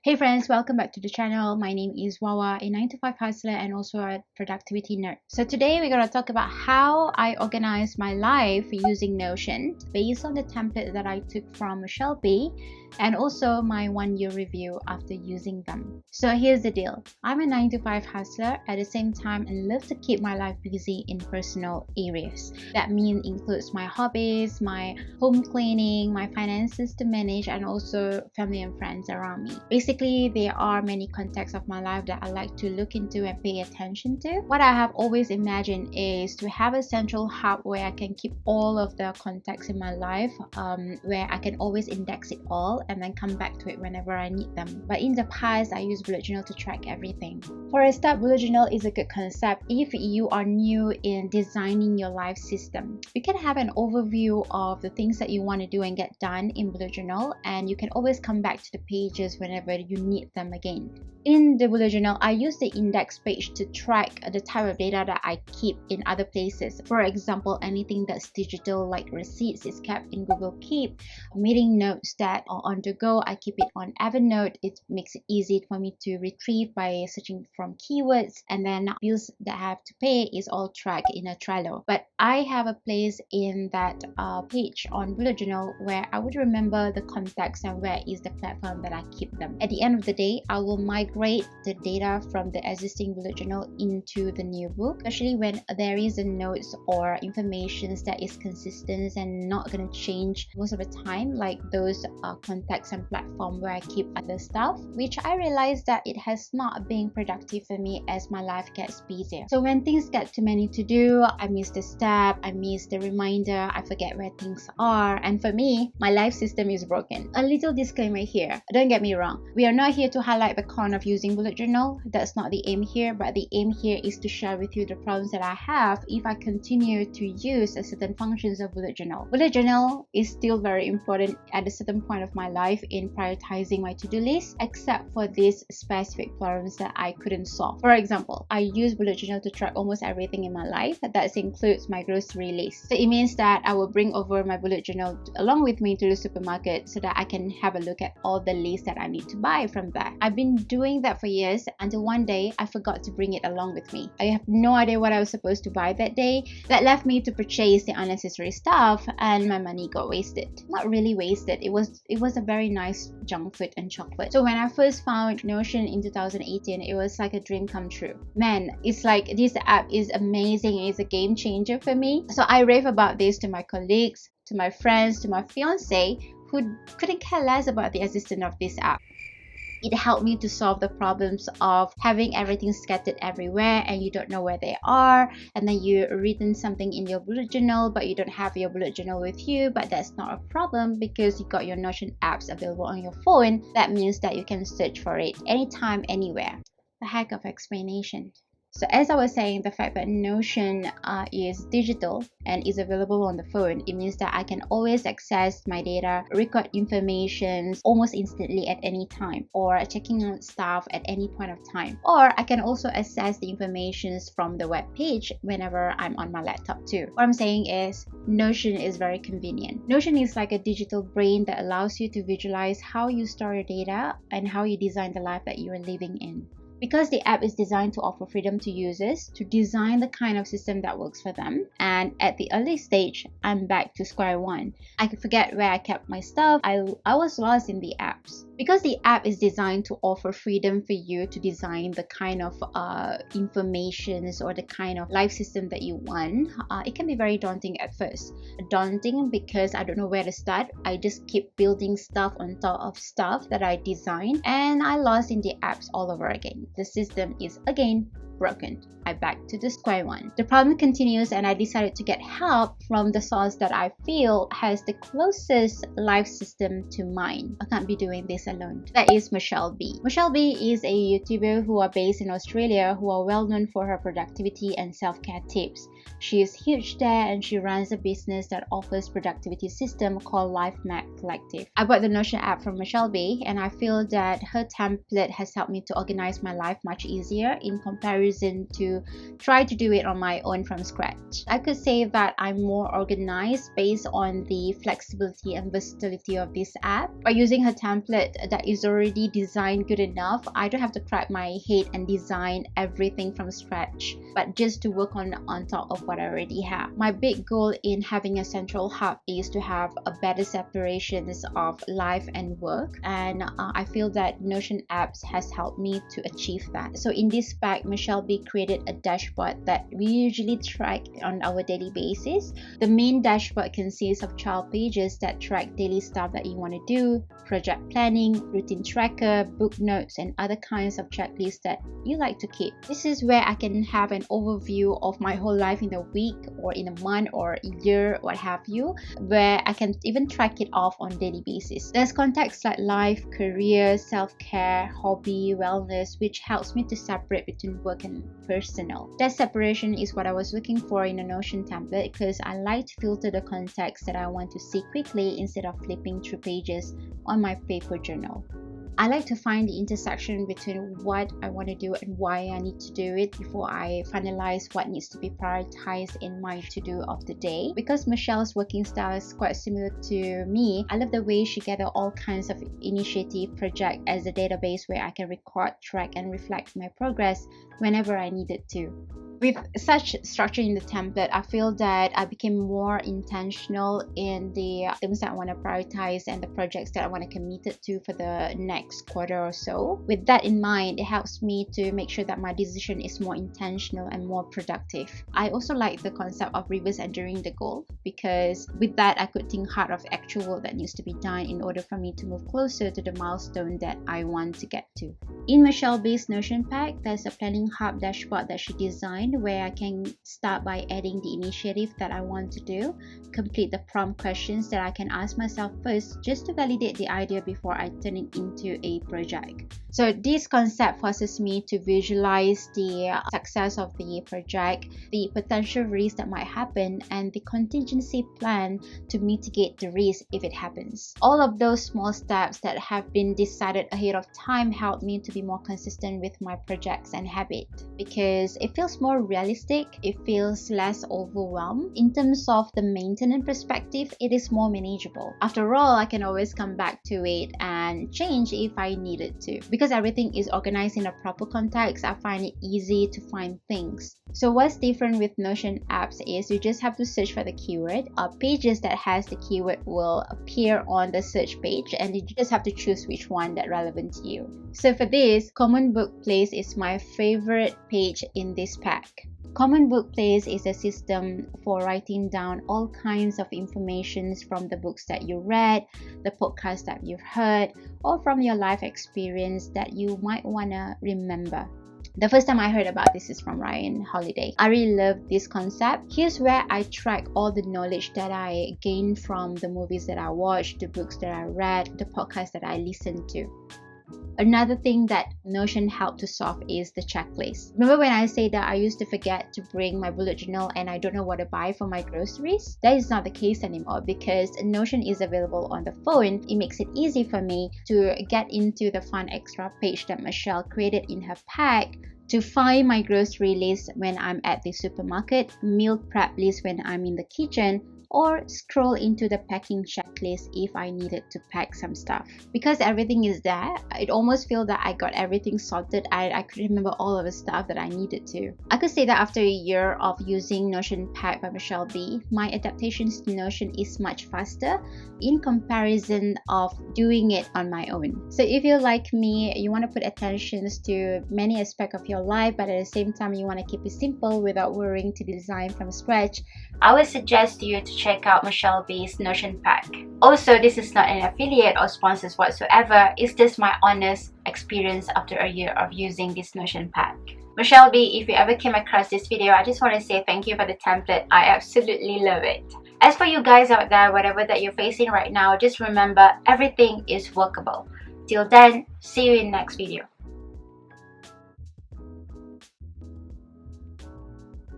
Hey friends, welcome back to the channel. My name is Wawa, a 9 to 5 hustler and also a productivity nerd. So today we're going to talk about how I organize my life using Notion based on the template that I took from Muchelle B and also my 1 year review after using them. So here's the deal. I'm a 9 to 5 hustler at the same time and love to keep my life busy in personal areas. That means includes my hobbies, my home cleaning, my finances to manage and also family and friends around me. Basically, there are many contexts of my life that I like to look into and pay attention to. What I have always imagined is to have a central hub where I can keep all of the contexts in my life, where I can always index it all and then come back to it whenever I need them. But in the past, I used bullet journal to track everything. For a start, bullet journal is a good concept if you are new in designing your life system. You can have an overview of the things that you want to do and get done in bullet journal, and you can always come back to the pages whenever you need them again. In the bullet journal, I use the index page to track the type of data that I keep in other places. For example, anything that's digital like receipts is kept in Google Keep. Meeting notes that are on the go, I keep it on Evernote. It makes it easy for me to retrieve by searching from keywords, and then bills that I have to pay is all tracked in a Trello. But I have a place in that page on bullet journal where I would remember the context and where is the platform that I keep them. At the end of the day, I will migrate the data from the existing bullet journal into the new book, especially when there is a notes or information that is consistent and not going to change most of the time, like those contexts and platform where I keep other stuff, which I realized that it has not been productive for me as my life gets busier. So when things get too many to do, I miss the step, I miss the reminder, I forget where things are, and for me, my life system is broken. A little disclaimer here, don't get me wrong, we are not here to highlight the con of using bullet journal. That's not the aim here, but the aim here is to share with you the problems that I have if I continue to use a certain functions of bullet journal. Bullet journal is still very important at a certain point of my life in prioritizing my to-do list, except for these specific problems that I couldn't solve. For example, I use bullet journal to track almost everything in my life. That includes my grocery list. So it means that I will bring over my bullet journal along with me to the supermarket so that I can have a look at all the lists that I need to buy from there. I've been doing that for years until one day I forgot to bring it along with me. I have no idea what I was supposed to buy that day. That left me to purchase the unnecessary stuff and my money got wasted. Not really wasted, it was a very nice junk food and chocolate. So when I first found Notion in 2018, it was like a dream come true. Man, it's like this app is amazing. It's a game changer for me. So I rave about this to my colleagues, to my friends, to my fiance who couldn't care less about the existence of this app. It helped me to solve the problems of having everything scattered everywhere and you don't know where they are, and then you written something in your bullet journal but you don't have your bullet journal with you. But that's not a problem because you got your Notion apps available on your phone. That means that you can search for it anytime, anywhere. The heck of explanation. So as I was saying, the fact that Notion is digital and is available on the phone, it means that I can always access my data, record information almost instantly at any time, or checking out stuff at any point of time. Or I can also access the information from the web page whenever I'm on my laptop too. What I'm saying is Notion is very convenient. Notion is like a digital brain that allows you to visualize how you store your data and how you design the life that you are living in. Because the app is designed to offer freedom to users to design the kind of system that works for them, and at the early stage, I'm back to square one. I could forget where I kept my stuff. I was lost in the apps. Because the app is designed to offer freedom for you to design the kind of informations or the kind of life system that you want, it can be very daunting at first. Daunting because I don't know where to start. I just keep building stuff on top of stuff that I designed, and I lost in the apps all over again. The system is again broken. I back to the square one. The problem continues and I decided to get help from the source that I feel has the closest life system to mine. I can't be doing this alone. That is Muchelle B. Muchelle B is a YouTuber who are based in Australia who are well known for her productivity and self-care tips. She is huge there and she runs a business that offers productivity system called Life Map Collective. I bought the Notion app from Muchelle B and I feel that her template has helped me to organize my life much easier in comparison comparison to try to do it on my own from scratch. I could say that I'm more organized based on the flexibility and versatility of this app. By using her template that is already designed good enough, I don't have to crack my head and design everything from scratch, but just to work on top of what I already have. My big goal in having a central hub is to have a better separations of life and work, and I feel that Notion apps has helped me to achieve that. So in this pack, Muchelle B created a dashboard that we usually track on our daily basis. The main dashboard consists of child pages that track daily stuff that you want to do, project planning, routine tracker, book notes, and other kinds of checklists that you like to keep. This is where I can have an overview of my whole life in a week or in a month or a year, what have you, where I can even track it off on daily basis. There's contexts like life, career, self-care, hobby, wellness, which helps me to separate between work and personal. That separation is what I was looking for in a Notion template, because I like to filter the context that I want to see quickly instead of flipping through pages on my paper journal. I like to find the intersection between what I want to do and why I need to do it before I finalize what needs to be prioritized in my to-do of the day. Because Michelle's working style is quite similar to me, I love the way she gathers all kinds of initiative projects as a database where I can record, track, and reflect my progress whenever I needed to. With such structure in the template, I feel that I became more intentional in the things that I want to prioritize and the projects that I want to commit to for the next quarter or so. With that in mind, it helps me to make sure that my decision is more intentional and more productive. I also like the concept of reverse engineering the goal, because with that I could think hard of actual work that needs to be done in order for me to move closer to the milestone that I want to get to. In Muchelle B's Notion pack, there's a planning hub dashboard that she designed, where I can start by adding the initiative that I want to do, complete the prompt questions that I can ask myself first just to validate the idea before I turn it into a project. So this concept forces me to visualize the success of the project, the potential risk that might happen, and the contingency plan to mitigate the risk if it happens. All of those small steps that have been decided ahead of time help me to be more consistent with my projects and habit, because it feels more realistic, it feels less overwhelmed. In terms of the maintenance perspective, it is more manageable. After all, I can always come back to it and change if I needed to. Because everything is organized in a proper context, I find it easy to find things. So what's different with Notion apps is you just have to search for the keyword. Pages that has the keyword will appear on the search page, and you just have to choose which one that's relevant to you. So for this, Common Book Place is my favorite page in this pack. Common Book Place is a system for writing down all kinds of information from the books that you read, the podcasts that you've heard, or from your life experience that you might want to remember. The first time I heard about this is from Ryan Holiday. I really love this concept. Here's where I track all the knowledge that I gained from the movies that I watched, the books that I read, the podcasts that I listened to. Another thing that Notion helped to solve is the checklist. Remember when I say that I used to forget to bring my bullet journal and I don't know what to buy for my groceries? That is not the case anymore, because Notion is available on the phone. It makes it easy for me to get into the fun extra page that Michelle created in her pack, to find my grocery list when I'm at the supermarket, meal prep list when I'm in the kitchen, or scroll into the packing checklist if I needed to pack some stuff. Because everything is there, it almost feels that I got everything sorted. I could remember all of the stuff that I needed to. I could say that after a year of using Notion Pack by Muchelle B, my adaptations to Notion is much faster in comparison of doing it on my own. So if you're like me, you want to put attention to many aspects of your life, but at the same time you want to keep it simple without worrying to design from scratch, I would suggest you to check out Muchelle B's Notion Pack. Also, this is not an affiliate or sponsors whatsoever. It's just my honest experience after a year of using this Notion Pack. Muchelle B, if you ever came across this video, I just want to say thank you for the template. I absolutely love it. As for you guys out there, whatever that you're facing right now, just remember everything is workable. Till then, see you in the next video.